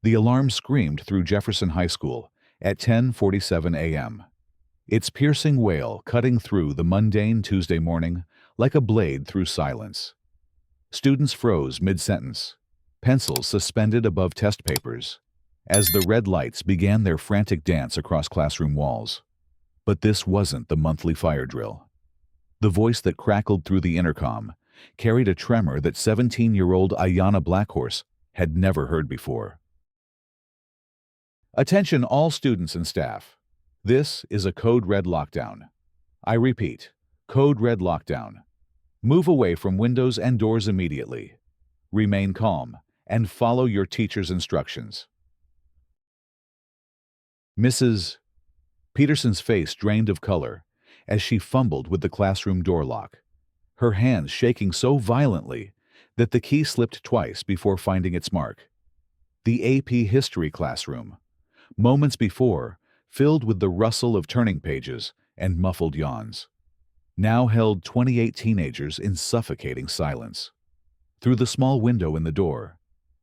The alarm screamed through Jefferson High School at 10:47 a.m. Its piercing wail cutting through the mundane Tuesday morning like a blade through silence. Students froze mid-sentence, pencils suspended above test papers, as the red lights began their frantic dance across classroom walls. But this wasn't the monthly fire drill. The voice that crackled through the intercom carried a tremor that 17-year-old Ayanna Blackhorse had never heard before. Attention all students and staff. This is a code red lockdown. I repeat, code red lockdown. Move away from windows and doors immediately. Remain calm and follow your teacher's instructions. Mrs. Peterson's face drained of color as she fumbled with the classroom door lock, her hands shaking so violently that the key slipped twice before finding its mark. The AP History classroom, moments before, filled with the rustle of turning pages and muffled yawns, now held 28 teenagers in suffocating silence. Through the small window in the door,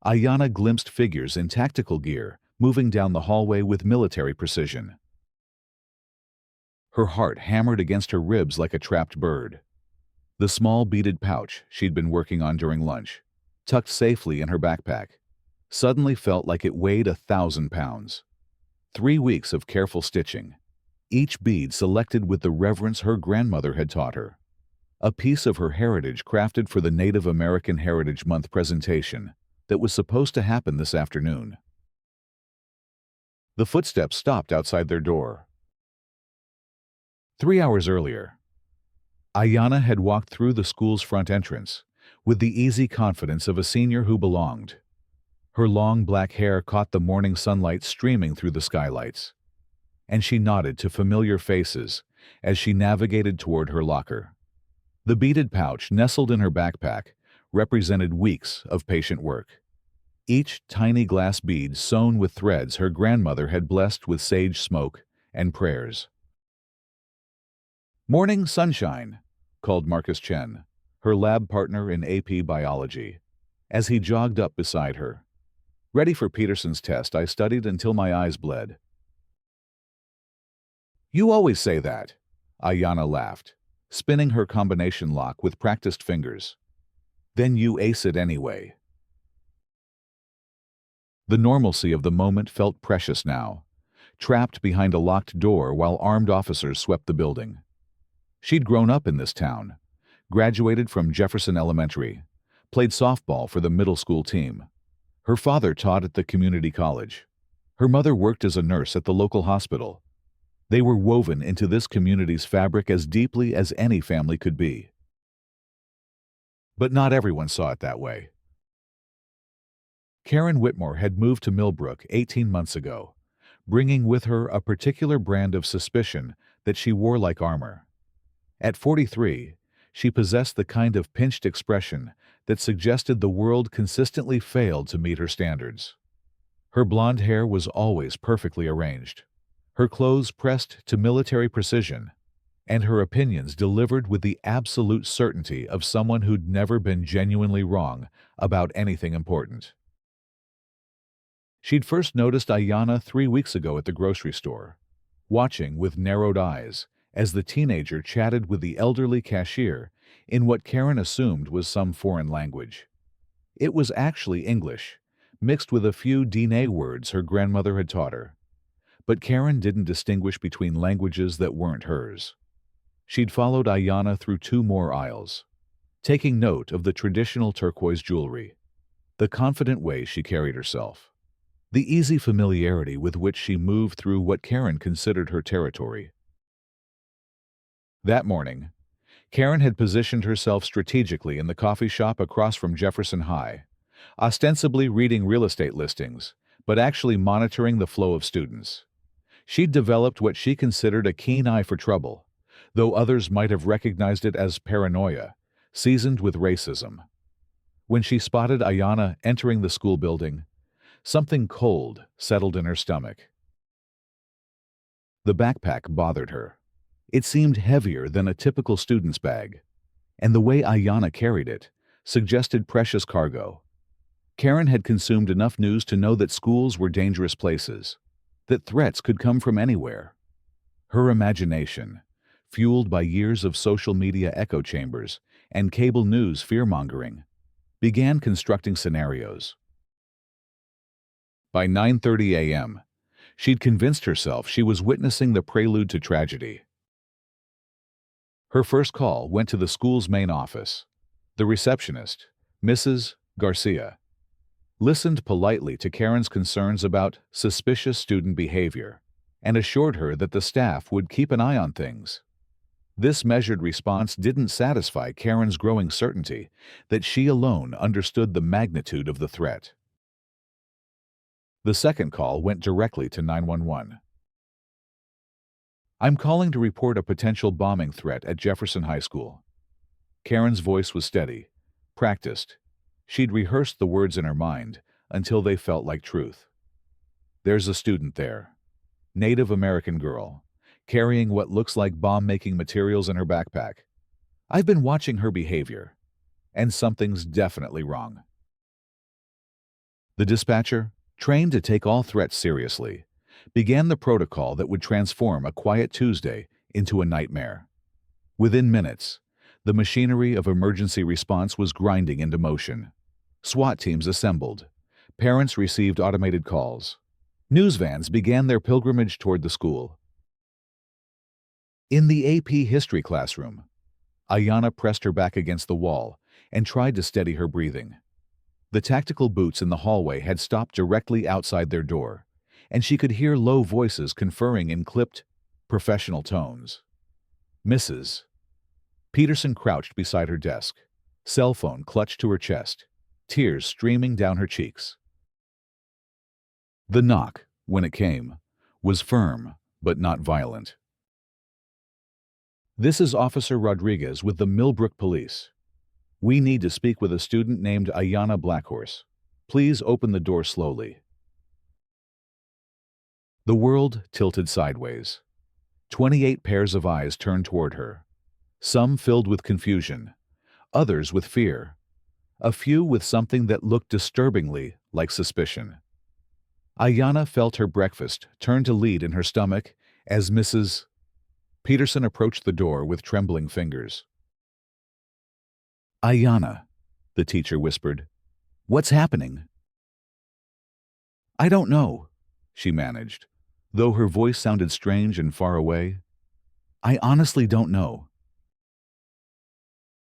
Ayanna glimpsed figures in tactical gear moving down the hallway with military precision. Her heart hammered against her ribs like a trapped bird. The small beaded pouch she'd been working on during lunch, tucked safely in her backpack, suddenly felt like it weighed 1,000 pounds. 3 weeks of careful stitching, each bead selected with the reverence her grandmother had taught her. A piece of her heritage crafted for the Native American Heritage Month presentation that was supposed to happen this afternoon. The footsteps stopped outside their door. 3 hours earlier, Ayanna had walked through the school's front entrance with the easy confidence of a senior who belonged. Her long black hair caught the morning sunlight streaming through the skylights, and she nodded to familiar faces as she navigated toward her locker. The beaded pouch nestled in her backpack represented weeks of patient work. Each tiny glass bead sewn with threads her grandmother had blessed with sage smoke and prayers. "Morning sunshine," called Marcus Chen, her lab partner in AP biology, as he jogged up beside her. "Ready for Peterson's test, I studied until my eyes bled." "You always say that," Ayanna laughed, spinning her combination lock with practiced fingers. "Then you ace it anyway." The normalcy of the moment felt precious now, trapped behind a locked door while armed officers swept the building. She'd grown up in this town, graduated from Jefferson Elementary, played softball for the middle school team. Her father taught at the community college. Her mother worked as a nurse at the local hospital. They were woven into this community's fabric as deeply as any family could be. But not everyone saw it that way. Karen Whitmore had moved to Millbrook 18 months ago, bringing with her a particular brand of suspicion that she wore like armor. At 43, she possessed the kind of pinched expression that suggested the world consistently failed to meet her standards. Her blonde hair was always perfectly arranged, her clothes pressed to military precision, and her opinions delivered with the absolute certainty of someone who'd never been genuinely wrong about anything important. She'd first noticed Ayanna 3 weeks ago at the grocery store, watching with narrowed eyes as the teenager chatted with the elderly cashier in what Karen assumed was some foreign language. It was actually English, mixed with a few Diné words her grandmother had taught her. But Karen didn't distinguish between languages that weren't hers. She'd followed Ayanna through 2 more aisles, taking note of the traditional turquoise jewelry, the confident way she carried herself, the easy familiarity with which she moved through what Karen considered her territory. That morning, Karen had positioned herself strategically in the coffee shop across from Jefferson High, ostensibly reading real estate listings, but actually monitoring the flow of students. She'd developed what she considered a keen eye for trouble, though others might have recognized it as paranoia, seasoned with racism. When she spotted Ayanna entering the school building, something cold settled in her stomach. The backpack bothered her. It seemed heavier than a typical student's bag, and the way Ayanna carried it suggested precious cargo. Karen had consumed enough news to know that schools were dangerous places, that threats could come from anywhere. Her imagination, fueled by years of social media echo chambers and cable news fear-mongering, began constructing scenarios. By 9:30 a.m., she'd convinced herself she was witnessing the prelude to tragedy. Her first call went to the school's main office. The receptionist, Mrs. Garcia, listened politely to Karen's concerns about suspicious student behavior and assured her that the staff would keep an eye on things. This measured response didn't satisfy Karen's growing certainty that she alone understood the magnitude of the threat. The second call went directly to 911. "I'm calling to report a potential bombing threat at Jefferson High School." Karen's voice was steady, practiced. She'd rehearsed the words in her mind until they felt like truth. "There's a student there. Native American girl, carrying what looks like bomb-making materials in her backpack. I've been watching her behavior, and something's definitely wrong." The dispatcher, trained to take all threats seriously, began the protocol that would transform a quiet Tuesday into a nightmare. Within minutes, the machinery of emergency response was grinding into motion. SWAT teams assembled. Parents received automated calls. News vans began their pilgrimage toward the school. In the AP history classroom, Ayanna pressed her back against the wall and tried to steady her breathing. The tactical boots in the hallway had stopped directly outside their door, and she could hear low voices conferring in clipped, professional tones. Mrs. Peterson crouched beside her desk, cell phone clutched to her chest, tears streaming down her cheeks. The knock, when it came, was firm but not violent. "This is Officer Rodriguez with the Millbrook Police. We need to speak with a student named Ayanna Blackhorse. Please open the door slowly." The world tilted sideways. 28 pairs of eyes turned toward her, some filled with confusion, others with fear, a few with something that looked disturbingly like suspicion. Ayanna felt her breakfast turn to lead in her stomach as Mrs. Peterson approached the door with trembling fingers. "Ayanna," the teacher whispered, "what's happening?" "I don't know," she managed, though her voice sounded strange and far away. "I honestly don't know."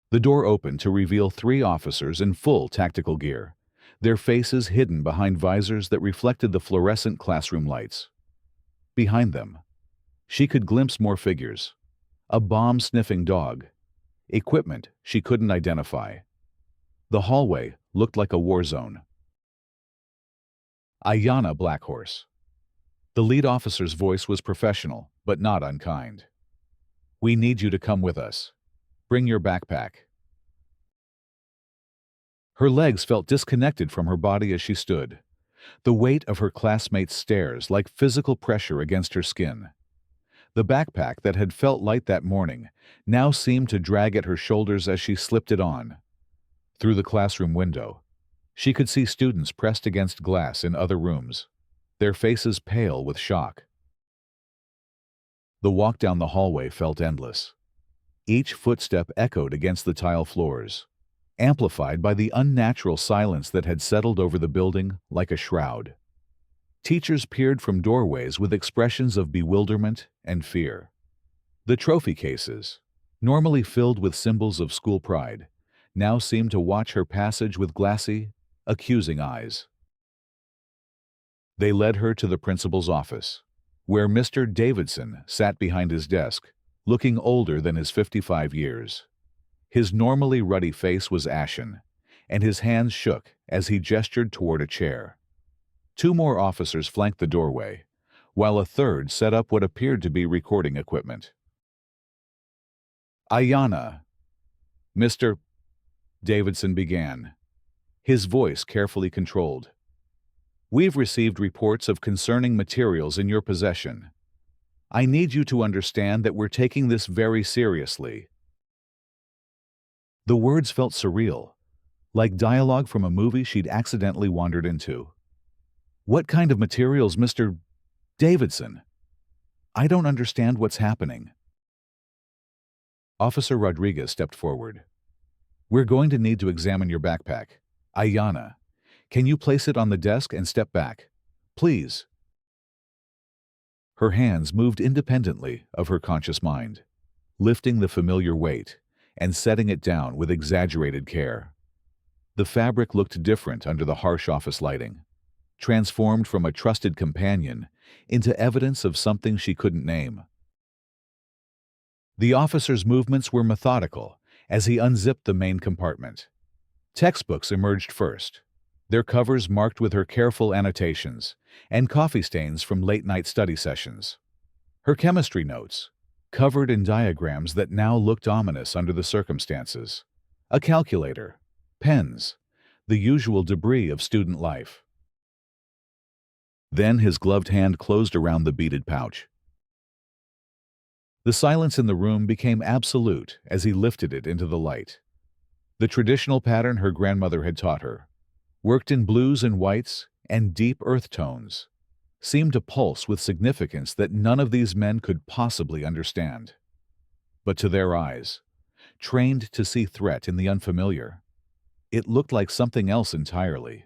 The door opened to reveal 3 officers in full tactical gear, their faces hidden behind visors that reflected the fluorescent classroom lights. Behind them, she could glimpse more figures: a bomb-sniffing dog, equipment she couldn't identify. The hallway looked like a war zone. Ayanna Blackhorse. The lead officer's voice was professional, but not unkind. "We need you to come with us. Bring your backpack." Her legs felt disconnected from her body as she stood, the weight of her classmates' stares like physical pressure against her skin. The backpack that had felt light that morning now seemed to drag at her shoulders as she slipped it on. Through the classroom window, she could see students pressed against glass in other rooms, their faces pale with shock. The walk down the hallway felt endless. Each footstep echoed against the tile floors, amplified by the unnatural silence that had settled over the building like a shroud. Teachers peered from doorways with expressions of bewilderment and fear. The trophy cases, normally filled with symbols of school pride, now seemed to watch her passage with glassy, accusing eyes. They led her to the principal's office, where Mr. Davidson sat behind his desk, looking older than his 55 years. His normally ruddy face was ashen, and his hands shook as he gestured toward a chair. 2 more officers flanked the doorway, while a third set up what appeared to be recording equipment. "Ayanna," Mr. Davidson began, his voice carefully controlled. "We've received reports of concerning materials in your possession. I need you to understand that we're taking this very seriously." The words felt surreal, like dialogue from a movie she'd accidentally wandered into. "What kind of materials, Mr. Davidson? I don't understand what's happening." Officer Rodriguez stepped forward. "We're going to need to examine your backpack. Ayanna, can you place it on the desk and step back? Please." Her hands moved independently of her conscious mind, lifting the familiar weight and setting it down with exaggerated care. The fabric looked different under the harsh office lighting, transformed from a trusted companion into evidence of something she couldn't name. The officer's movements were methodical as he unzipped the main compartment. Textbooks emerged first, their covers marked with her careful annotations and coffee stains from late-night study sessions. Her chemistry notes, covered in diagrams that now looked ominous under the circumstances. A calculator, pens, the usual debris of student life. Then his gloved hand closed around the beaded pouch. The silence in the room became absolute as he lifted it into the light. The traditional pattern her grandmother had taught her, worked in blues and whites and deep earth tones, seemed to pulse with significance that none of these men could possibly understand. But to their eyes, trained to see threat in the unfamiliar, it looked like something else entirely.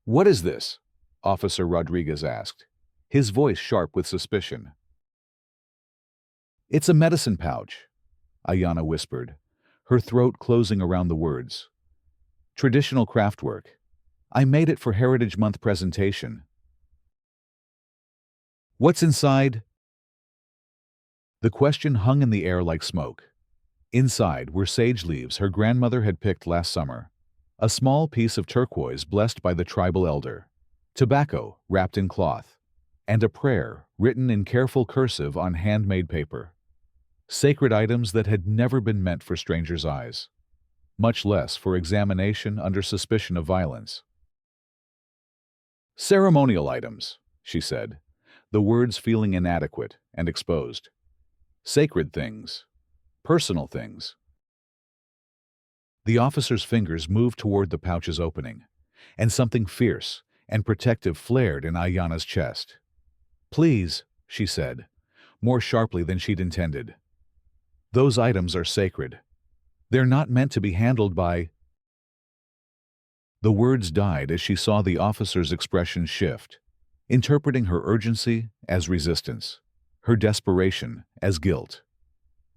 "What is this?" Officer Rodriguez asked, his voice sharp with suspicion. "It's a medicine pouch," Ayanna whispered, her throat closing around the words. "Traditional craftwork. I made it for Heritage Month presentation." "What's inside?" The question hung in the air like smoke. Inside were sage leaves her grandmother had picked last summer, a small piece of turquoise blessed by the tribal elder, tobacco wrapped in cloth, and a prayer written in careful cursive on handmade paper. Sacred items that had never been meant for strangers' eyes, much less for examination under suspicion of violence. "Ceremonial items," she said, the words feeling inadequate and exposed. "Sacred things. Personal things." The officer's fingers moved toward the pouch's opening, and something fierce and protective flared in Ayanna's chest. "Please," she said, more sharply than she'd intended. "Those items are sacred. They're not meant to be handled by—" The words died as she saw the officer's expression shift, interpreting her urgency as resistance, her desperation as guilt.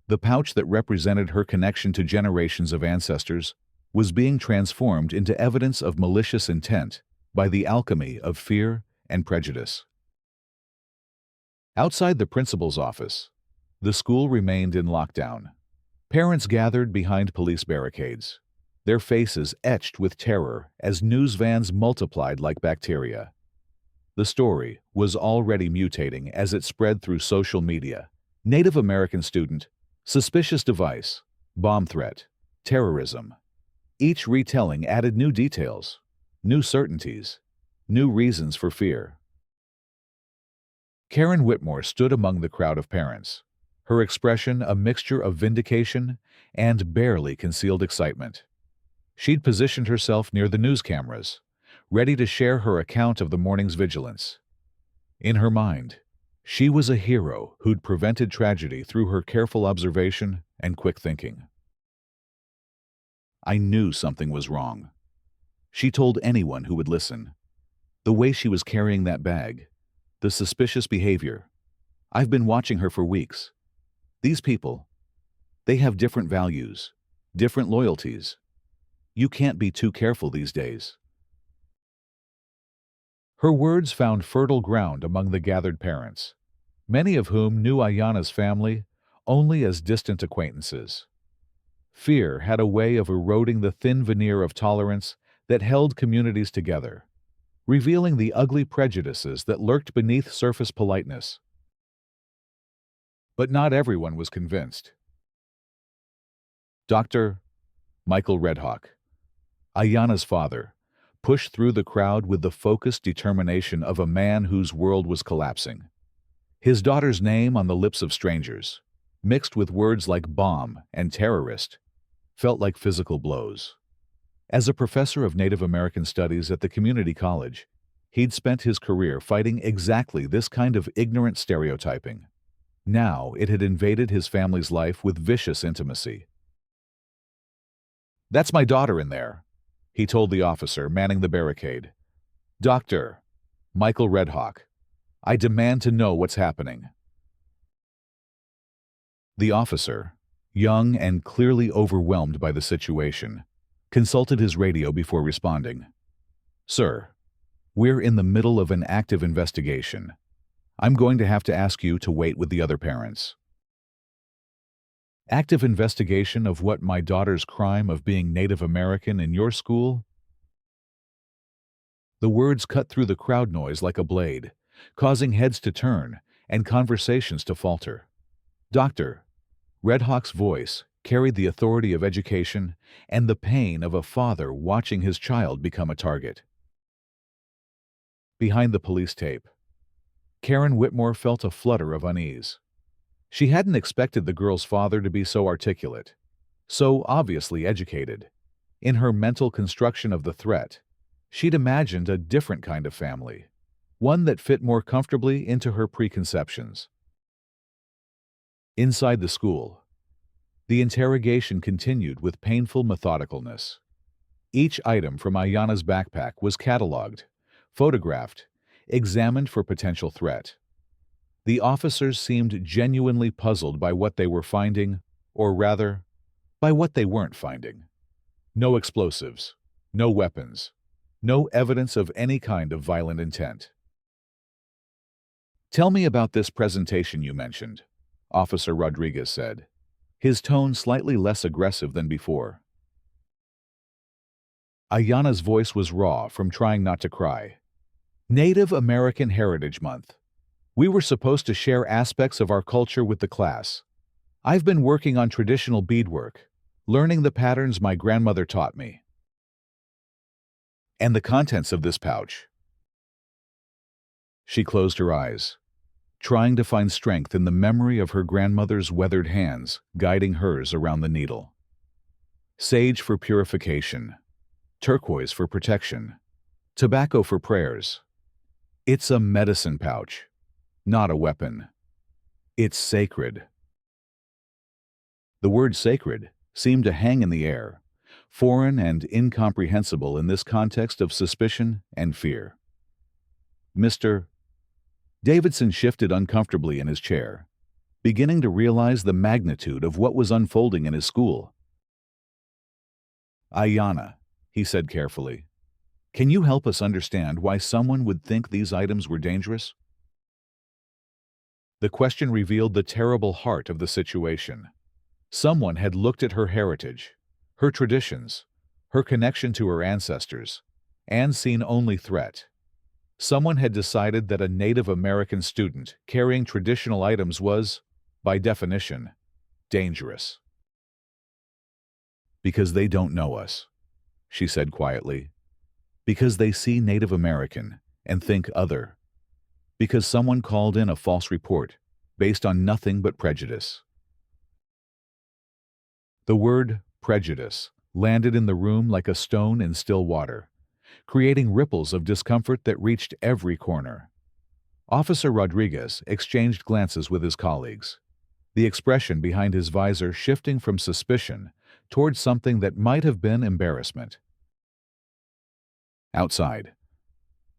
The pouch that represented her connection to generations of ancestors was being transformed into evidence of malicious intent by the alchemy of fear and prejudice. Outside the principal's office, the school remained in lockdown. Parents gathered behind police barricades, their faces etched with terror as news vans multiplied like bacteria. The story was already mutating as it spread through social media. Native American student, suspicious device, bomb threat, terrorism. Each retelling added new details, new certainties, new reasons for fear. Karen Whitmore stood among the crowd of parents, her expression a mixture of vindication and barely concealed excitement. She'd positioned herself near the news cameras, ready to share her account of the morning's vigilance. In her mind, she was a hero who'd prevented tragedy through her careful observation and quick thinking. "I knew something was wrong," she told anyone who would listen. "The way she was carrying that bag, the suspicious behavior. I've been watching her for weeks. These people, they have different values, different loyalties. You can't be too careful these days." Her words found fertile ground among the gathered parents, many of whom knew Ayanna's family only as distant acquaintances. Fear had a way of eroding the thin veneer of tolerance that held communities together, revealing the ugly prejudices that lurked beneath surface politeness. But not everyone was convinced. Dr. Michael Redhawk, Ayanna's father, pushed through the crowd with the focused determination of a man whose world was collapsing. His daughter's name on the lips of strangers, mixed with words like bomb and terrorist, felt like physical blows. As a professor of Native American studies at the community college, he'd spent his career fighting exactly this kind of ignorant stereotyping. Now it had invaded his family's life with vicious intimacy. "That's my daughter in there," he told the officer manning the barricade. "Dr. Michael Redhawk, I demand to know what's happening." The officer, young and clearly overwhelmed by the situation, consulted his radio before responding. "Sir, we're in the middle of an active investigation. I'm going to have to ask you to wait with the other parents." "Active investigation of what, my daughter's crime of being Native American in your school?" The words cut through the crowd noise like a blade, causing heads to turn and conversations to falter. Dr. Redhawk's voice carried the authority of education and the pain of a father watching his child become a target. Behind the police tape, Karen Whitmore felt a flutter of unease. She hadn't expected the girl's father to be so articulate, so obviously educated. In her mental construction of the threat, she'd imagined a different kind of family, one that fit more comfortably into her preconceptions. Inside the school, the interrogation continued with painful methodicalness. Each item from Ayanna's backpack was cataloged, photographed, examined for potential threat. The officers seemed genuinely puzzled by what they were finding, or rather, by what they weren't finding. No explosives, no weapons, no evidence of any kind of violent intent. "Tell me about this presentation you mentioned," Officer Rodriguez said, his tone slightly less aggressive than before. Ayanna's voice was raw from trying not to cry. "Native American Heritage Month. We were supposed to share aspects of our culture with the class. I've been working on traditional beadwork, learning the patterns my grandmother taught me." "And the contents of this pouch?" She closed her eyes, trying to find strength in the memory of her grandmother's weathered hands guiding hers around the needle. Sage for purification, turquoise for protection, tobacco for prayers. It's a medicine pouch, not a weapon. It's sacred. The word sacred seemed to hang in the air, foreign and incomprehensible in this context of suspicion and fear. Mr. Davidson shifted uncomfortably in his chair, beginning to realize the magnitude of what was unfolding in his school. "Ayanna," he said carefully, "can you help us understand why someone would think these items were dangerous?" The question revealed the terrible heart of the situation. Someone had looked at her heritage, her traditions, her connection to her ancestors, and seen only threat. Someone had decided that a Native American student carrying traditional items was, by definition, dangerous. "Because they don't know us," she said quietly. "Because they see Native American and think other. Because someone called in a false report based on nothing but prejudice." The word prejudice landed in the room like a stone in still water, creating ripples of discomfort that reached every corner. Officer Rodriguez exchanged glances with his colleagues, the expression behind his visor shifting from suspicion towards something that might have been embarrassment. Outside,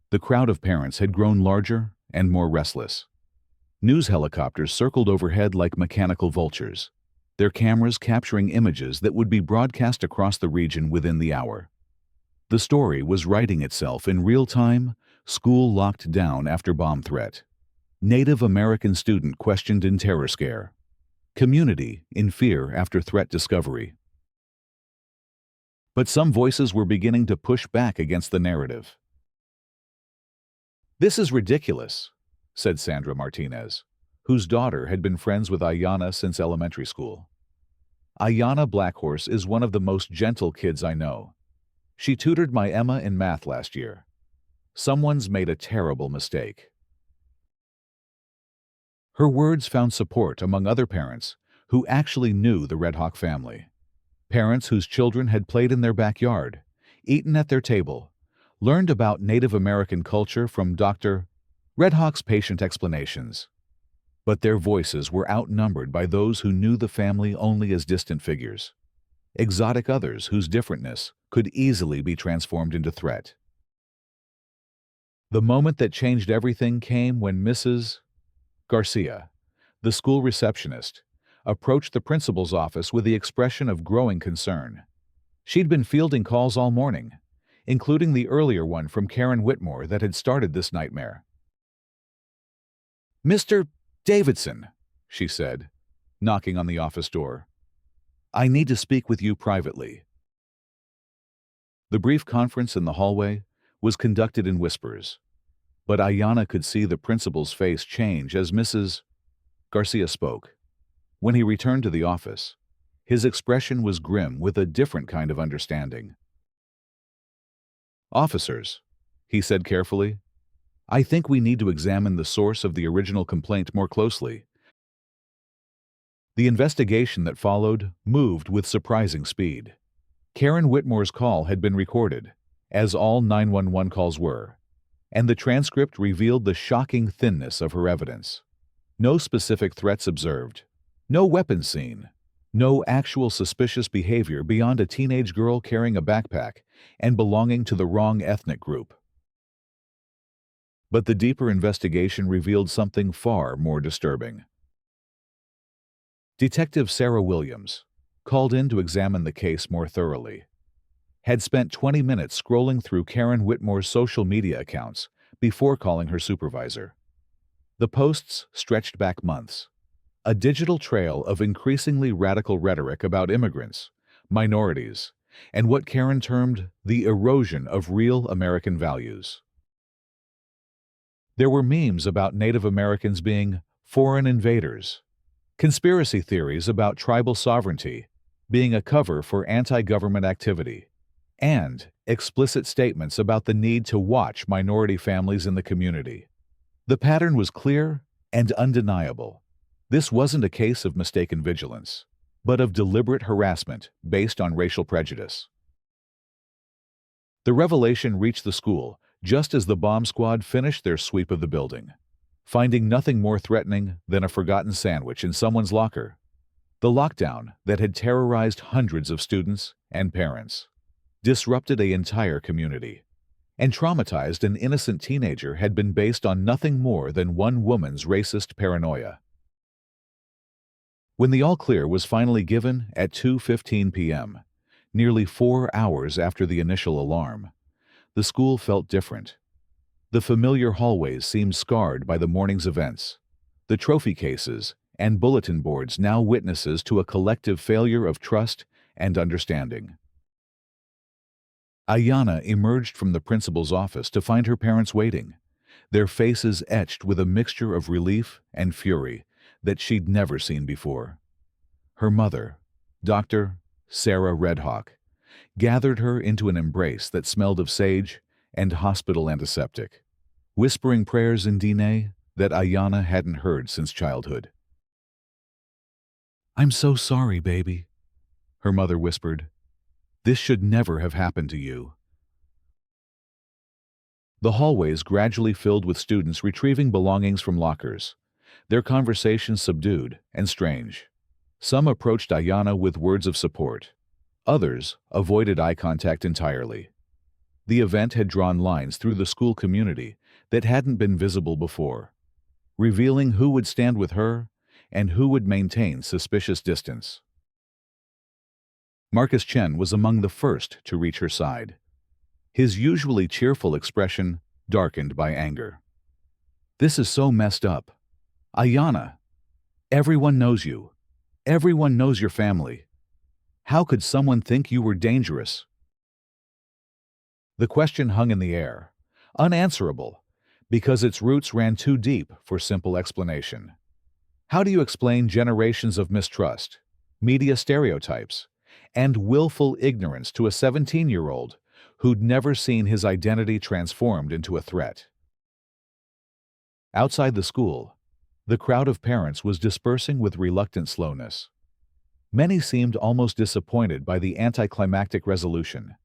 the crowd of parents had grown larger and more restless. News helicopters circled overhead like mechanical vultures, their cameras capturing images that would be broadcast across the region within the hour. The story was writing itself in real time. School locked down after bomb threat. Native American student questioned in terror scare. Community in fear after threat discovery. But some voices were beginning to push back against the narrative. "This is ridiculous," said Sandra Martinez, whose daughter had been friends with Ayanna since elementary school. "Ayanna Blackhorse is one of the most gentle kids I know. She tutored my Emma in math last year. Someone's made a terrible mistake." Her words found support among other parents who actually knew the Redhawk family. Parents whose children had played in their backyard, eaten at their table, learned about Native American culture from Dr. Redhawk's patient explanations. But their voices were outnumbered by those who knew the family only as distant figures, exotic others whose differentness could easily be transformed into threat. The moment that changed everything came when Mrs. Garcia, the school receptionist, approached the principal's office with the expression of growing concern. She'd been fielding calls all morning, including the earlier one from Karen Whitmore that had started this nightmare. "Mr. Davidson," she said, knocking on the office door. "I need to speak with you privately." The brief conference in the hallway was conducted in whispers, but Ayanna could see the principal's face change as Mrs. Garcia spoke. When he returned to the office, his expression was grim with a different kind of understanding. "Officers," he said carefully, "I think we need to examine the source of the original complaint more closely." The investigation that followed moved with surprising speed. Karen Whitmore's call had been recorded, as all 911 calls were, and the transcript revealed the shocking thinness of her evidence. No specific threats observed, no weapons seen, no actual suspicious behavior beyond a teenage girl carrying a backpack and belonging to the wrong ethnic group. But the deeper investigation revealed something far more disturbing. Detective Sarah Williams, called in to examine the case more thoroughly, had spent 20 minutes scrolling through Karen Whitmore's social media accounts before calling her supervisor. The posts stretched back months, a digital trail of increasingly radical rhetoric about immigrants, minorities, and what Karen termed the erosion of real American values. There were memes about Native Americans being foreign invaders, conspiracy theories about tribal sovereignty being a cover for anti-government activity, and explicit statements about the need to watch minority families in the community. The pattern was clear and undeniable. This wasn't a case of mistaken vigilance, but of deliberate harassment based on racial prejudice. The revelation reached the school just as the bomb squad finished their sweep of the building, finding nothing more threatening than a forgotten sandwich in someone's locker. The lockdown that had terrorized hundreds of students and parents, disrupted an entire community, and traumatized an innocent teenager had been based on nothing more than one woman's racist paranoia. When the all-clear was finally given at 2:15 p.m., nearly 4 hours after the initial alarm, the school felt different. The familiar hallways seemed scarred by the morning's events, the trophy cases and bulletin boards now witnesses to a collective failure of trust and understanding. Ayanna emerged from the principal's office to find her parents waiting, their faces etched with a mixture of relief and fury that she'd never seen before. Her mother, Dr. Sarah Redhawk, gathered her into an embrace that smelled of sage and hospital antiseptic, whispering prayers in Diné that Ayanna hadn't heard since childhood. "I'm so sorry, baby," her mother whispered. "This should never have happened to you." The hallways gradually filled with students retrieving belongings from lockers, their conversations subdued and strange. Some approached Ayanna with words of support. Others avoided eye contact entirely. The event had drawn lines through the school community that hadn't been visible before, revealing who would stand with her and who would maintain suspicious distance. Marcus Chen was among the first to reach her side, his usually cheerful expression darkened by anger. "This is so messed up. Ayanna, everyone knows you. Everyone knows your family. How could someone think you were dangerous?" The question hung in the air, unanswerable, because its roots ran too deep for simple explanation. How do you explain generations of mistrust, media stereotypes, and willful ignorance to a 17-year-old who'd never seen his identity transformed into a threat? Outside the school, the crowd of parents was dispersing with reluctant slowness. Many seemed almost disappointed by the anticlimactic resolution,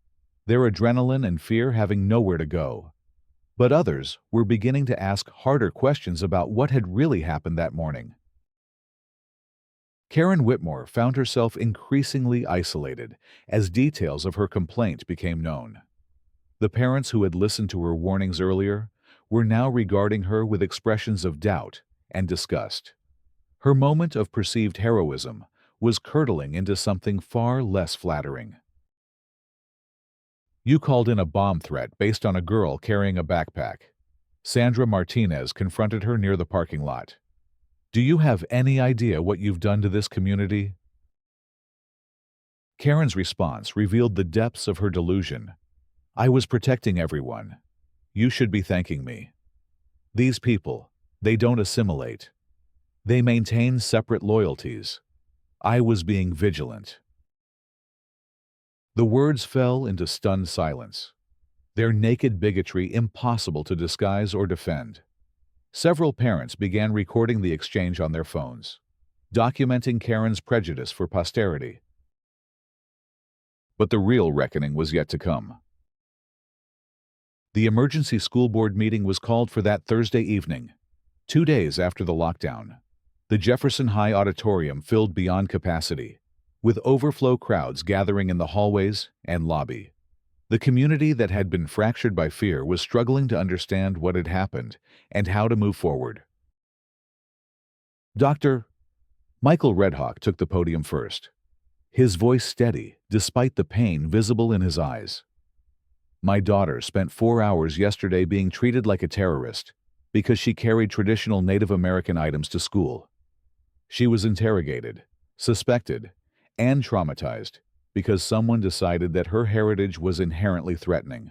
their adrenaline and fear having nowhere to go. But others were beginning to ask harder questions about what had really happened that morning. Karen Whitmore found herself increasingly isolated as details of her complaint became known. The parents who had listened to her warnings earlier were now regarding her with expressions of doubt and disgust. Her moment of perceived heroism was curdling into something far less flattering. "You called in a bomb threat based on a girl carrying a backpack." Sandra Martinez confronted her near the parking lot. "Do you have any idea what you've done to this community?" Karen's response revealed the depths of her delusion. "I was protecting everyone. You should be thanking me. These people, they don't assimilate. They maintain separate loyalties. I was being vigilant." The words fell into stunned silence, their naked bigotry impossible to disguise or defend. Several parents began recording the exchange on their phones, documenting Karen's prejudice for posterity. But the real reckoning was yet to come. The emergency school board meeting was called for that Thursday evening, 2 days after the lockdown. The Jefferson High auditorium filled beyond capacity, with overflow crowds gathering in the hallways and lobby. The community that had been fractured by fear was struggling to understand what had happened and how to move forward. Dr. Michael Redhawk took the podium first, his voice steady despite the pain visible in his eyes. "My daughter spent 4 hours yesterday being treated like a terrorist because she carried traditional Native American items to school. She was interrogated, suspected, and traumatized because someone decided that her heritage was inherently threatening."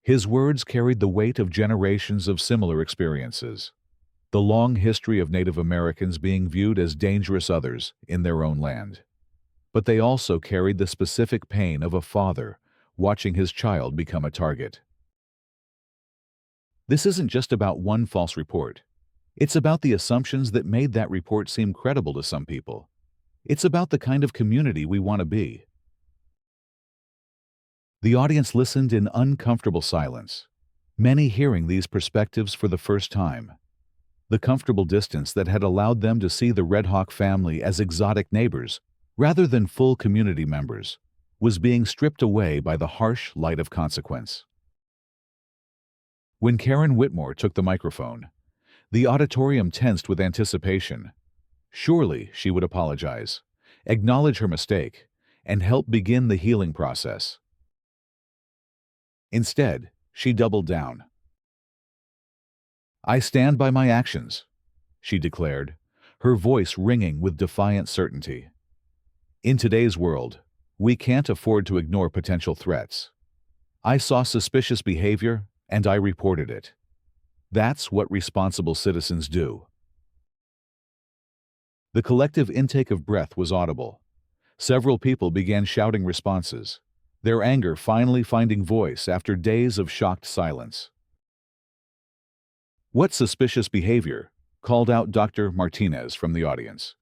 His words carried the weight of generations of similar experiences, the long history of Native Americans being viewed as dangerous others in their own land. But they also carried the specific pain of a father watching his child become a target. This isn't just about one false report. It's about the assumptions that made that report seem credible to some people. It's about the kind of community we want to be. The audience listened in uncomfortable silence, many hearing these perspectives for the first time. The comfortable distance that had allowed them to see the Redhawk family as exotic neighbors, rather than full community members, was being stripped away by the harsh light of consequence. When Karen Whitmore took the microphone, the auditorium tensed with anticipation. Surely she would apologize, acknowledge her mistake, and help begin the healing process. Instead, she doubled down. "I stand by my actions," she declared, her voice ringing with defiant certainty. "In today's world, we can't afford to ignore potential threats. I saw suspicious behavior, and I reported it. That's what responsible citizens do." The collective intake of breath was audible. Several people began shouting responses, their anger finally finding voice after days of shocked silence. "What suspicious behavior?" called out Dr. Martinez from the audience.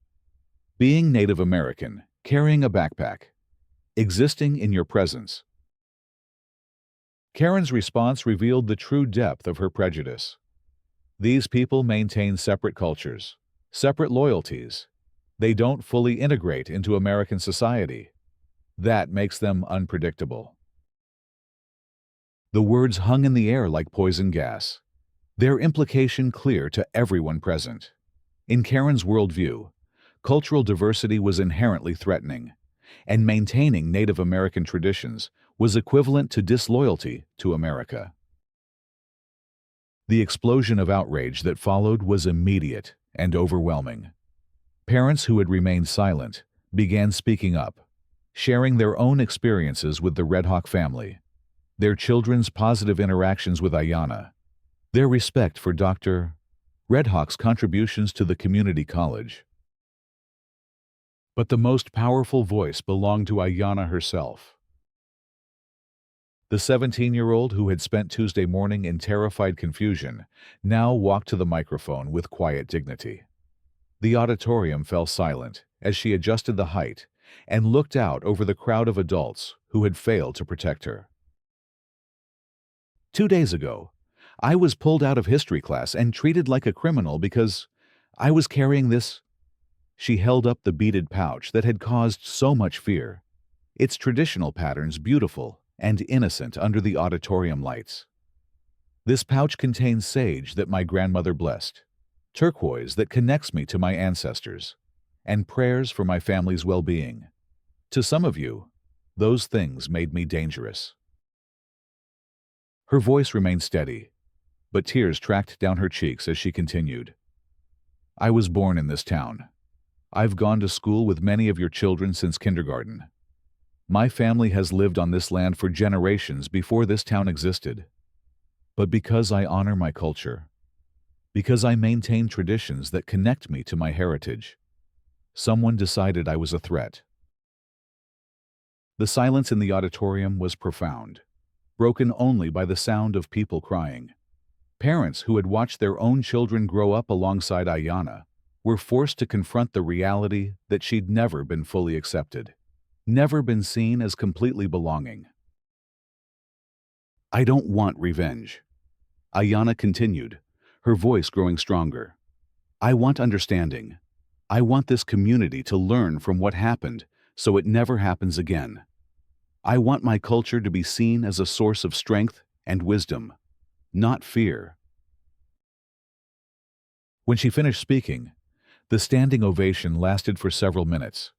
"Being Native American, carrying a backpack, existing in your presence." Karen's response revealed the true depth of her prejudice. These people maintain separate cultures, separate loyalties. They don't fully integrate into American society. That makes them unpredictable. The words hung in the air like poison gas, their implication clear to everyone present. In Karen's worldview, cultural diversity was inherently threatening, and maintaining Native American traditions was equivalent to disloyalty to America. The explosion of outrage that followed was immediate and overwhelming. Parents who had remained silent began speaking up, sharing their own experiences with the Redhawk family, their children's positive interactions with Ayanna, their respect for Dr. Redhawk's contributions to the community college. But the most powerful voice belonged to Ayanna herself. The 17-year-old who had spent Tuesday morning in terrified confusion now walked to the microphone with quiet dignity. The auditorium fell silent as she adjusted the height and looked out over the crowd of adults who had failed to protect her. 2 days ago, I was pulled out of history class and treated like a criminal because I was carrying this. She held up the beaded pouch that had caused so much fear, its traditional patterns beautiful and innocent under the auditorium lights. This pouch contains sage that my grandmother blessed, turquoise that connects me to my ancestors, and prayers for my family's well-being. To some of you, those things made me dangerous. Her voice remained steady, but tears tracked down her cheeks as she continued. I was born in this town. I've gone to school with many of your children since kindergarten. My family has lived on this land for generations before this town existed. But because I honor my culture, because I maintain traditions that connect me to my heritage, someone decided I was a threat. The silence in the auditorium was profound, broken only by the sound of people crying. Parents who had watched their own children grow up alongside Ayanna were forced to confront the reality that she'd never been fully accepted, never been seen as completely belonging. I don't want revenge, Ayanna continued, her voice growing stronger. I want understanding. I want this community to learn from what happened so it never happens again. I want my culture to be seen as a source of strength and wisdom, not fear. When she finished speaking, the standing ovation lasted for several minutes.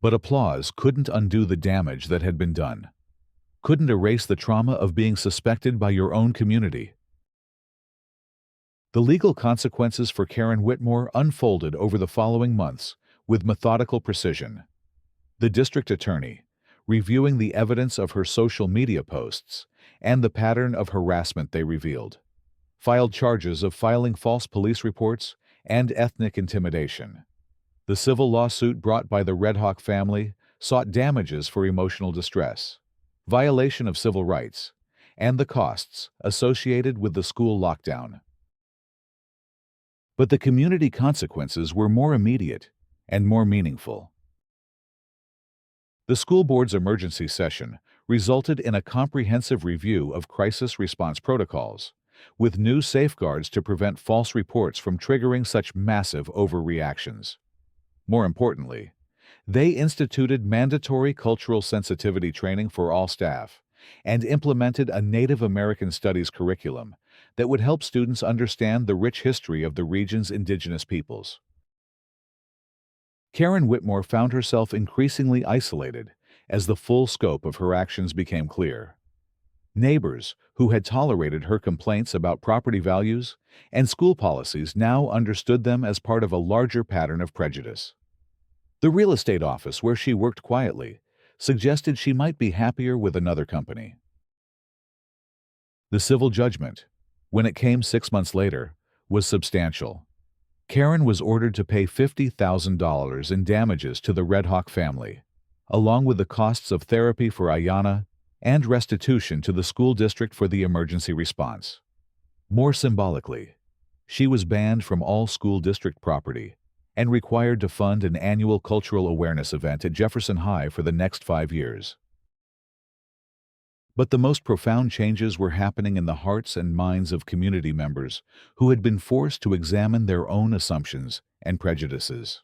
But applause couldn't undo the damage that had been done, couldn't erase the trauma of being suspected by your own community. The legal consequences for Karen Whitmore unfolded over the following months with methodical precision. The district attorney, reviewing the evidence of her social media posts and the pattern of harassment they revealed, filed charges of filing false police reports and ethnic intimidation. The civil lawsuit brought by the Red Hawk family sought damages for emotional distress, violation of civil rights, and the costs associated with the school lockdown. But the community consequences were more immediate and more meaningful. The school board's emergency session resulted in a comprehensive review of crisis response protocols, with new safeguards to prevent false reports from triggering such massive overreactions. More importantly, they instituted mandatory cultural sensitivity training for all staff and implemented a Native American Studies curriculum that would help students understand the rich history of the region's indigenous peoples. Karen Whitmore found herself increasingly isolated as the full scope of her actions became clear. Neighbors who had tolerated her complaints about property values and school policies now understood them as part of a larger pattern of prejudice. The real estate office where she worked quietly suggested she might be happier with another company. The civil judgment, when it came 6 months later, was substantial. Karen was ordered to pay $50,000 in damages to the Red Hawk family, along with the costs of therapy for Ayanna and restitution to the school district for the emergency response. More symbolically, she was banned from all school district property and required to fund an annual cultural awareness event at Jefferson High for the next 5 years. But the most profound changes were happening in the hearts and minds of community members who had been forced to examine their own assumptions and prejudices.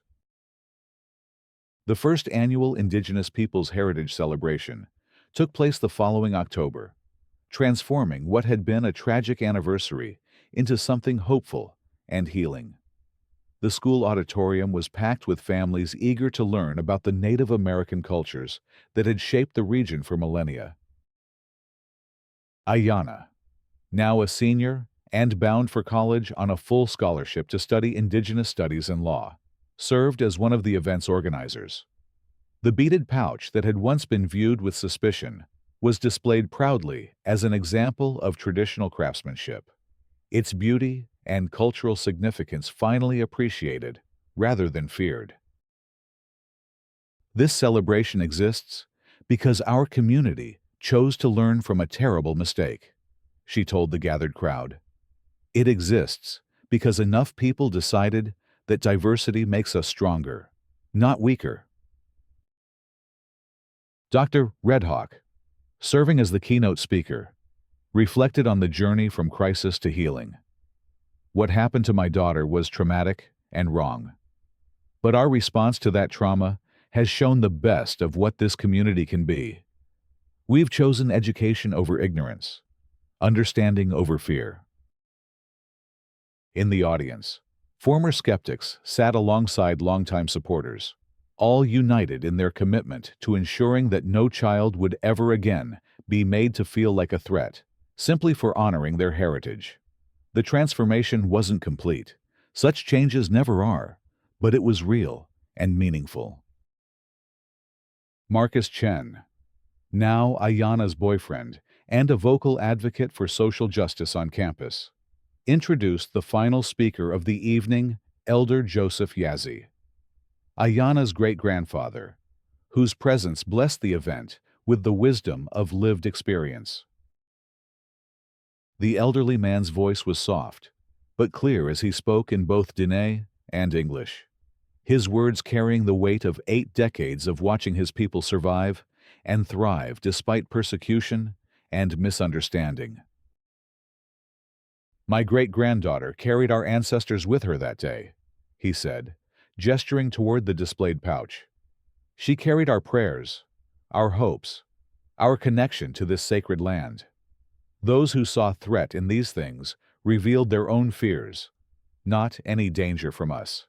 The first annual Indigenous Peoples Heritage Celebration took place the following October, transforming what had been a tragic anniversary into something hopeful and healing. The school auditorium was packed with families eager to learn about the Native American cultures that had shaped the region for millennia. Ayanna, now a senior and bound for college on a full scholarship to study Indigenous Studies and Law, served as one of the event's organizers. The beaded pouch that had once been viewed with suspicion was displayed proudly as an example of traditional craftsmanship, its beauty and cultural significance finally appreciated rather than feared. This celebration exists because our community chose to learn from a terrible mistake, she told the gathered crowd. It exists because enough people decided that diversity makes us stronger, not weaker. Dr. Redhawk, serving as the keynote speaker, reflected on the journey from crisis to healing. What happened to my daughter was traumatic and wrong. But our response to that trauma has shown the best of what this community can be. We've chosen education over ignorance, understanding over fear. In the audience, former skeptics sat alongside longtime supporters, all united in their commitment to ensuring that no child would ever again be made to feel like a threat, simply for honoring their heritage. The transformation wasn't complete. Such changes never are, but it was real and meaningful. Marcus Chen, now Ayana's boyfriend and a vocal advocate for social justice on campus, introduced the final speaker of the evening, Elder Joseph Yazzie, Ayana's great-grandfather, whose presence blessed the event with the wisdom of lived experience. The elderly man's voice was soft, but clear as he spoke in both Diné and English, his words carrying the weight of 8 decades of watching his people survive and thrive despite persecution and misunderstanding. My great-granddaughter carried our ancestors with her that day, he said, gesturing toward the displayed pouch. She carried our prayers, our hopes, our connection to this sacred land. Those who saw threat in these things revealed their own fears, not any danger from us.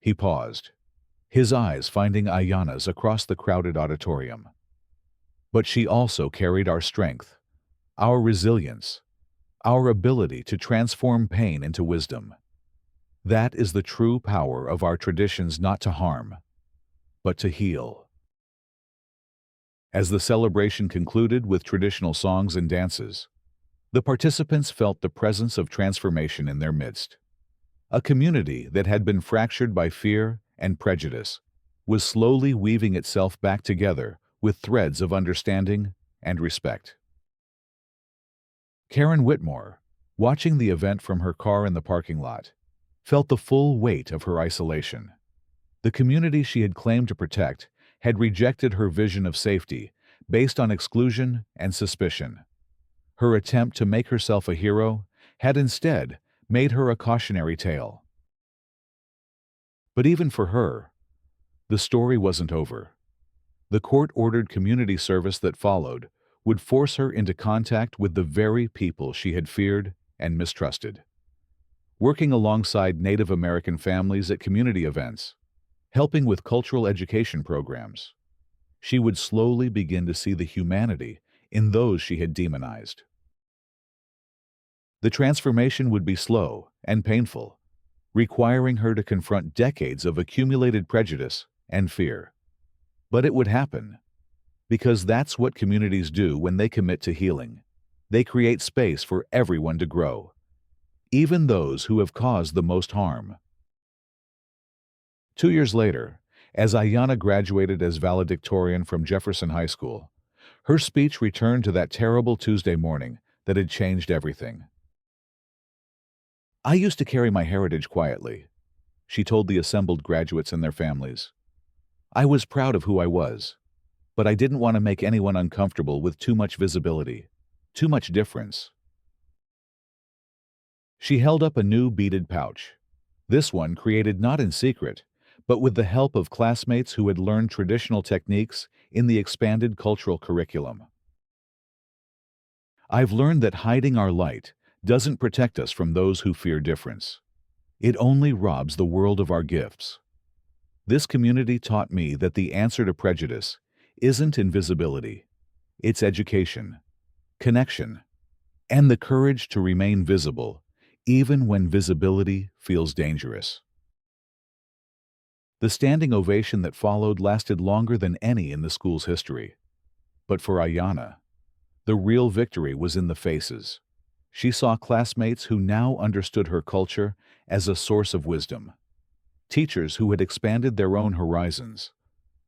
He paused, his eyes finding Ayana's across the crowded auditorium. But she also carried our strength, our resilience, our ability to transform pain into wisdom. That is the true power of our traditions, not to harm, but to heal. As the celebration concluded with traditional songs and dances, the participants felt the presence of transformation in their midst. A community that had been fractured by fear and prejudice was slowly weaving itself back together with threads of understanding and respect. Karen Whitmore, watching the event from her car in the parking lot, felt the full weight of her isolation. The community she had claimed to protect had rejected her vision of safety based on exclusion and suspicion. Her attempt to make herself a hero had instead made her a cautionary tale. But even for her, the story wasn't over. The court-ordered community service that followed would force her into contact with the very people she had feared and mistrusted. Working alongside Native American families at community events, helping with cultural education programs, she would slowly begin to see the humanity in those she had demonized. The transformation would be slow and painful, requiring her to confront decades of accumulated prejudice and fear. But it would happen, because that's what communities do when they commit to healing. They create space for everyone to grow, even those who have caused the most harm. 2 years later, as Ayana graduated as valedictorian from Jefferson High School, her speech returned to that terrible Tuesday morning that had changed everything. I used to carry my heritage quietly, she told the assembled graduates and their families. I was proud of who I was, but I didn't want to make anyone uncomfortable with too much visibility, too much difference. She held up a new beaded pouch, this one created not in secret, but with the help of classmates who had learned traditional techniques in the expanded cultural curriculum. I've learned that hiding our light doesn't protect us from those who fear difference. It only robs the world of our gifts. This community taught me that the answer to prejudice isn't invisibility, it's education, connection, and the courage to remain visible, even when visibility feels dangerous. The standing ovation that followed lasted longer than any in the school's history. But for Ayana, the real victory was in the faces. She saw classmates who now understood her culture as a source of wisdom, teachers who had expanded their own horizons,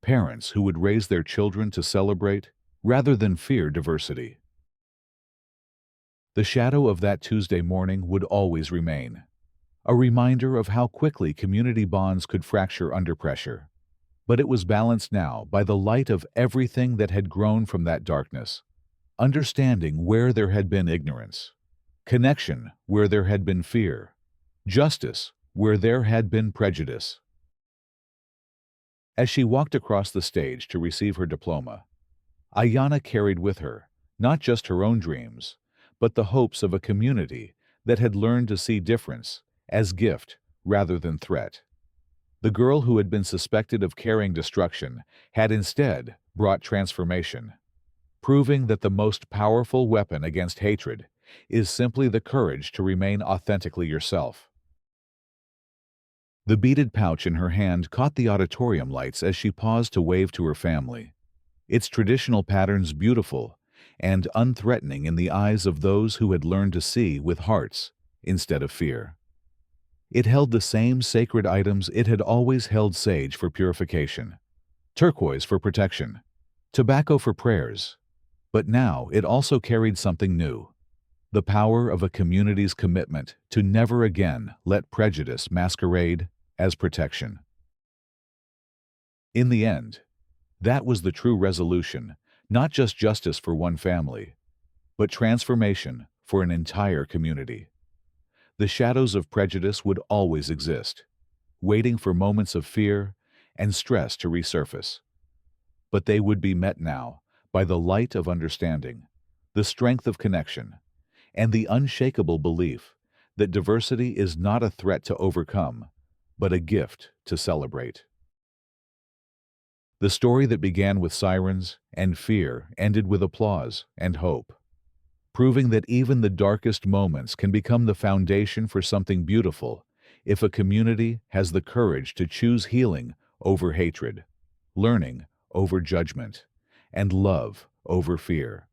parents who would raise their children to celebrate rather than fear diversity. The shadow of that Tuesday morning would always remain, a reminder of how quickly community bonds could fracture under pressure. But it was balanced now by the light of everything that had grown from that darkness. Understanding where there had been ignorance, connection where there had been fear, justice where there had been prejudice. As she walked across the stage to receive her diploma, Ayanna carried with her not just her own dreams, but the hopes of a community that had learned to see difference as gift rather than threat. The girl who had been suspected of carrying destruction had instead brought transformation, proving that the most powerful weapon against hatred is simply the courage to remain authentically yourself. The beaded pouch in her hand caught the auditorium lights as she paused to wave to her family, its traditional patterns beautiful and unthreatening in the eyes of those who had learned to see with hearts instead of fear. It held the same sacred items it had always held: sage for purification, turquoise for protection, tobacco for prayers. But now it also carried something new: the power of a community's commitment to never again let prejudice masquerade as protection. In the end, that was the true resolution, not just justice for one family, but transformation for an entire community. The shadows of prejudice would always exist, waiting for moments of fear and stress to resurface. But they would be met now by the light of understanding, the strength of connection, and the unshakable belief that diversity is not a threat to overcome, but a gift to celebrate. The story that began with sirens and fear ended with applause and hope, proving that even the darkest moments can become the foundation for something beautiful if a community has the courage to choose healing over hatred, learning over judgment, and love over fear.